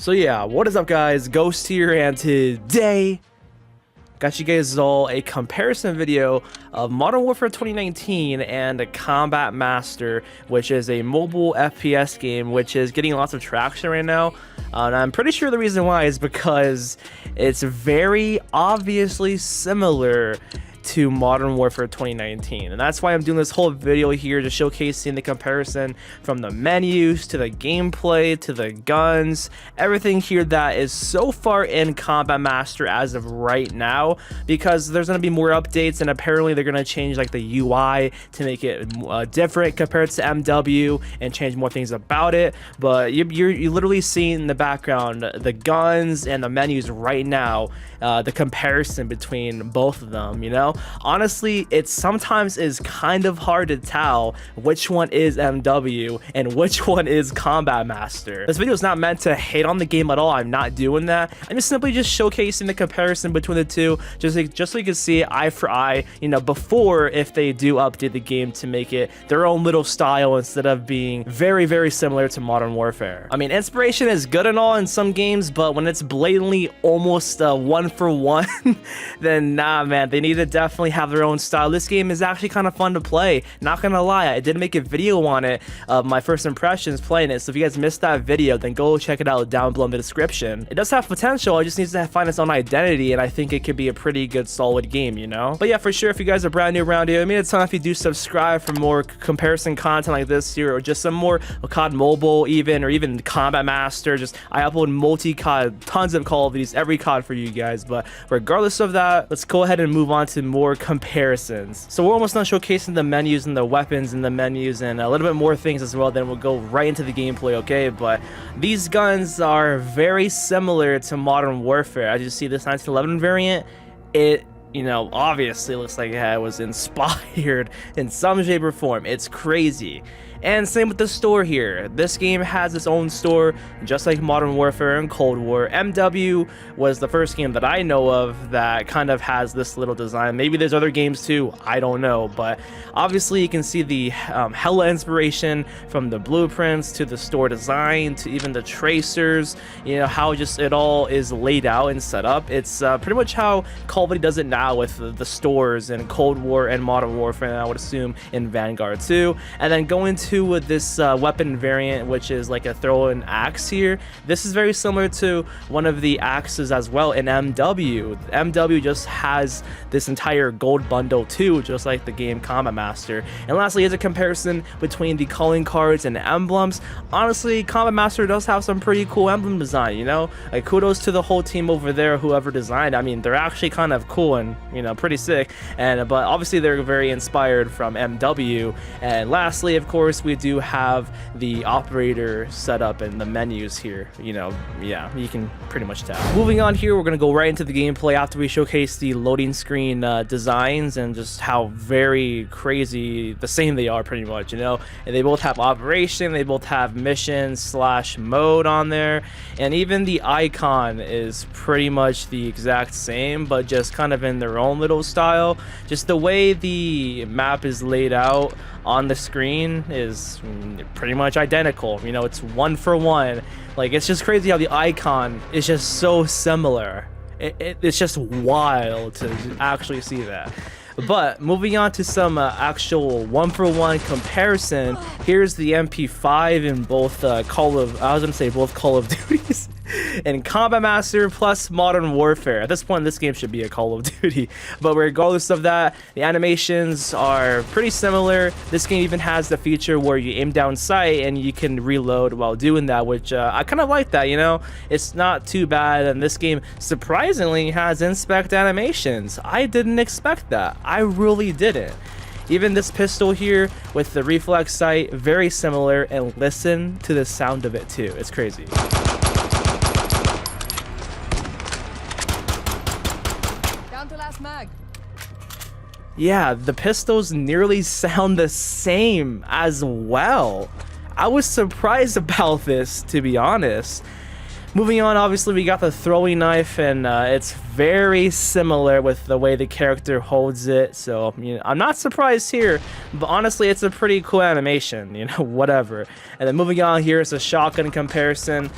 So yeah, what is up guys, Ghost here, and today got you guys all a comparison video of Modern Warfare 2019 and a Combat Master, which is a mobile FPS game which is getting lots of traction right now. And I'm pretty sure the reason why is because it's very obviously similar to Modern Warfare 2019, and that's why I'm doing this whole video here, just showcasing the comparison from the menus to the gameplay to the guns, everything here that is so far in Combat Master as of right now, because there's going to be more updates, and apparently they're going to change like the UI to make it different compared to MW and change more things about it. But you're literally seeing in the background the guns and the menus right now, the comparison between both of them, you know. Honestly, it sometimes is kind of hard to tell which one is MW and which one is Combat Master. This video is not meant to hate on the game at all. I'm not doing that. I'm just simply showcasing the comparison between the two, just so you can see it eye for eye, you know, before if they do update the game to make it their own little style instead of being very, very similar to Modern Warfare. I mean, inspiration is good and all in some games, but when it's blatantly almost one for one, then nah, man, they need to definitely have their own style. This game is actually kind of fun to play, not gonna lie. I did make a video on it of my first impressions playing it, so if you guys missed that video, then go check it out down below in the description. It does have potential, it just needs to find its own identity, and I think it could be a pretty good solid game, you know. But yeah, for sure, if you guys are brand new around here, I mean, it's time if you do subscribe for more comparison content like this here, or just some more COD Mobile even, or even Combat Master. Just I upload multi-COD, tons of Call of Duties, every COD for you guys. But regardless of that, let's go ahead and move on to more comparisons. So we're almost done showcasing the menus and the weapons and the menus and a little bit more things as well. Then we'll go right into the gameplay, okay? But these guns are very similar to Modern Warfare. As you see, this 1911 variant, it, you know, obviously looks like it was inspired in some shape or form. It's crazy. And same with the store here. This game has its own store, just like Modern Warfare and Cold War. MW was the first game that I know of that kind of has this little design. Maybe there's other games too, I don't know. But obviously you can see the hella inspiration from the blueprints to the store design to even the tracers, you know, how just it all is laid out and set up. It's pretty much how Call of Duty does it now with the stores in Cold War and Modern Warfare, and I would assume in Vanguard too. And then going to with this weapon variant, which is like a throw-in axe here, this is very similar to one of the axes as well in MW. MW just has this entire gold bundle too, just like the game Combat Master. And lastly, as a comparison between the calling cards and emblems, honestly, Combat Master does have some pretty cool emblem design, you know. Like, kudos to the whole team over there, whoever designed. I mean, they're actually kind of cool and, you know, pretty sick. And but obviously they're very inspired from MW. And lastly, of course, we do have the operator set up in the menus here, you know. Yeah, you can pretty much tell. Moving on here, we're gonna go right into the gameplay after we showcase the loading screen designs and just how very crazy the same they are, pretty much, you know. And they both have operation, they both have mission / mode on there, and even the icon is pretty much the exact same, but just kind of in their own little style. Just the way the map is laid out on the screen is pretty much identical, you know. It's one for one. Like, it's just crazy how the icon is just so similar. It's just wild to actually see that. But moving on to some actual one-for-one comparison, here's the MP5 in both Call of Duties and Combat Master plus Modern Warfare. At this point, this game should be a Call of Duty, but regardless of that, the animations are pretty similar. This game even has the feature where you aim down sight and you can reload while doing that, which I kind of like that, you know. It's not too bad, and this game surprisingly has inspect animations. I didn't expect that. I really didn't. Even this pistol here with the reflex sight, very similar, and listen to the sound of it too. It's crazy. Down to last mag. Yeah, the pistols nearly sound the same as well. I was surprised about this, to be honest. Moving on, obviously we got the throwing knife, and it's very similar with the way the character holds it. So, you know, I'm not surprised here, but honestly, it's a pretty cool animation, you know, whatever. And then moving on, here is a shotgun comparison.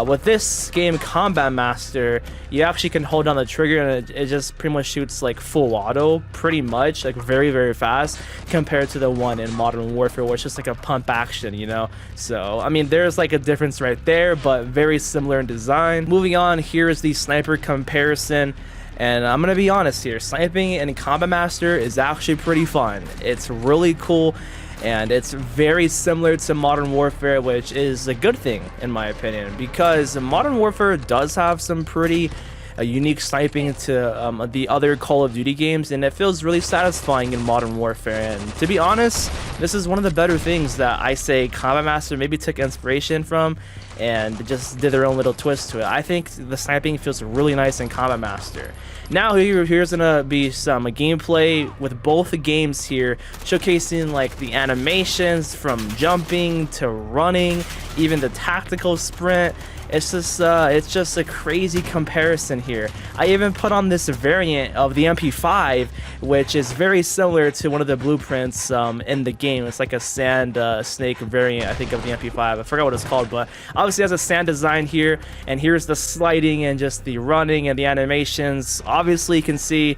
With this game, Combat Master, you actually can hold down the trigger and it just pretty much shoots like full auto, pretty much, like very, very fast, compared to the one in Modern Warfare, where it's just like a pump action, you know? So, I mean, there's like a difference right there, but very similar in design. Moving on, here is the sniper comparison. And I'm gonna be honest here, sniping in Combat Master is actually pretty fun. It's really cool, and it's very similar to Modern Warfare, which is a good thing in my opinion, because Modern Warfare does have some pretty unique sniping to the other Call of Duty games, and it feels really satisfying in Modern Warfare. And to be honest, this is one of the better things that I say Combat Master maybe took inspiration from and just did their own little twist to it. I think the sniping feels really nice in Combat Master. Now here's gonna be some gameplay with both games here, showcasing like the animations from jumping to running, even the tactical sprint. It's just a crazy comparison here. I even put on this variant of the MP5, which is very similar to one of the blueprints in the game. It's like a sand snake variant, I think, of the MP5. I forgot what it's called, but obviously it has a sand design here, and here's the sliding and just the running and the animations. Obviously you can see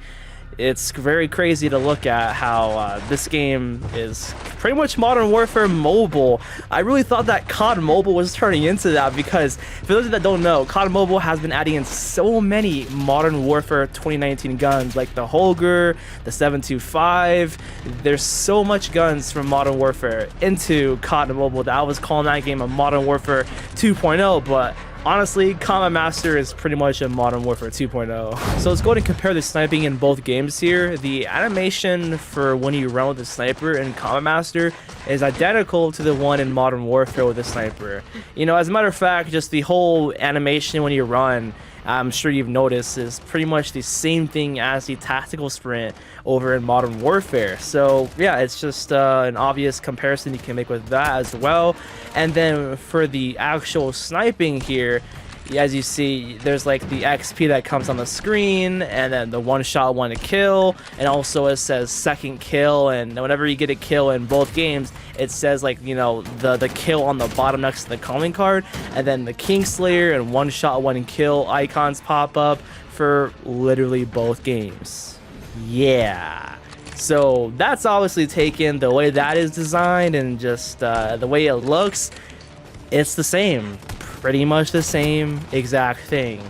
it's very crazy to look at how this game is pretty much Modern Warfare Mobile. I really thought that COD Mobile was turning into that, because for those that don't know, COD Mobile has been adding in so many Modern Warfare 2019 guns, like the Holger, the 725. There's so much guns from Modern Warfare into COD Mobile that I was calling that game a Modern Warfare 2.0, but honestly, Combat Master is pretty much a Modern Warfare 2.0. So let's go ahead and compare the sniping in both games here. The animation for when you run with the sniper in Combat Master is identical to the one in Modern Warfare with the sniper. You know, as a matter of fact, just the whole animation when you run, I'm sure you've noticed, is pretty much the same thing as the tactical sprint over in Modern Warfare. So yeah, it's just an obvious comparison you can make with that as well. And then for the actual sniping here, as you see, there's like the XP that comes on the screen, and then the one shot, one kill, and also it says second kill. And whenever you get a kill in both games, it says, like, you know, the kill on the bottom next to the calling card, and then the Kingslayer and one shot, one kill icons pop up for literally both games. Yeah. So that's obviously taken the way that is designed, and just the way it looks, it's the same. Pretty much the same exact thing.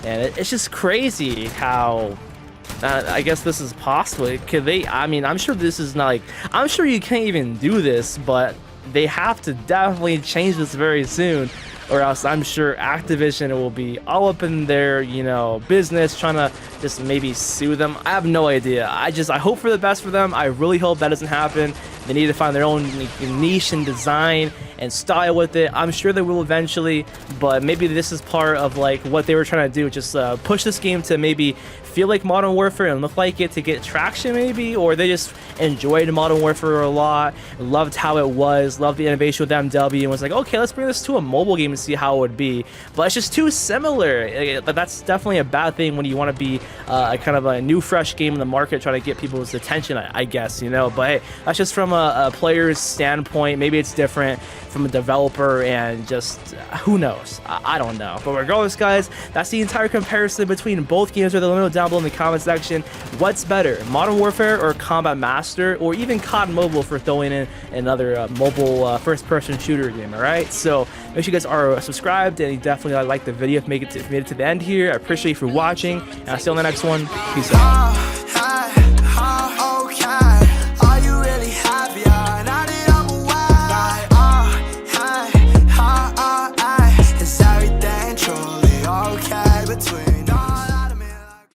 And it's just crazy how I guess this is possible. Could they, I mean, I'm sure this is not like, I'm sure you can't even do this, but they have to definitely change this very soon, or else I'm sure Activision will be all up in their, you know, business, trying to just maybe sue them. I have no idea. I hope for the best for them. I really hope that doesn't happen. They need to find their own niche and design and style with it. I'm sure they will eventually, but maybe this is part of like what they were trying to do, just push this game to maybe feel like Modern Warfare and look like it to get traction maybe, or they just enjoyed Modern Warfare a lot, loved how it was, loved the innovation with MW, and was like, okay, let's bring this to a mobile game and see how it would be. But it's just too similar. But that's definitely a bad thing when you want to be a kind of a new fresh game in the market, trying to get people's attention, I guess, you know. But hey, that's just from a player's standpoint. Maybe it's different from a developer, and just who knows. I don't know. But regardless, guys, that's the entire comparison between both games. Let me know down below in the comment section, what's better, Modern Warfare or Combat Master, or even COD Mobile for throwing in another mobile first-person shooter game. All right, so make sure you guys are subscribed, and you definitely like the video if you made it to the end here. I appreciate you for watching, and I'll see you on the next one. Peace out.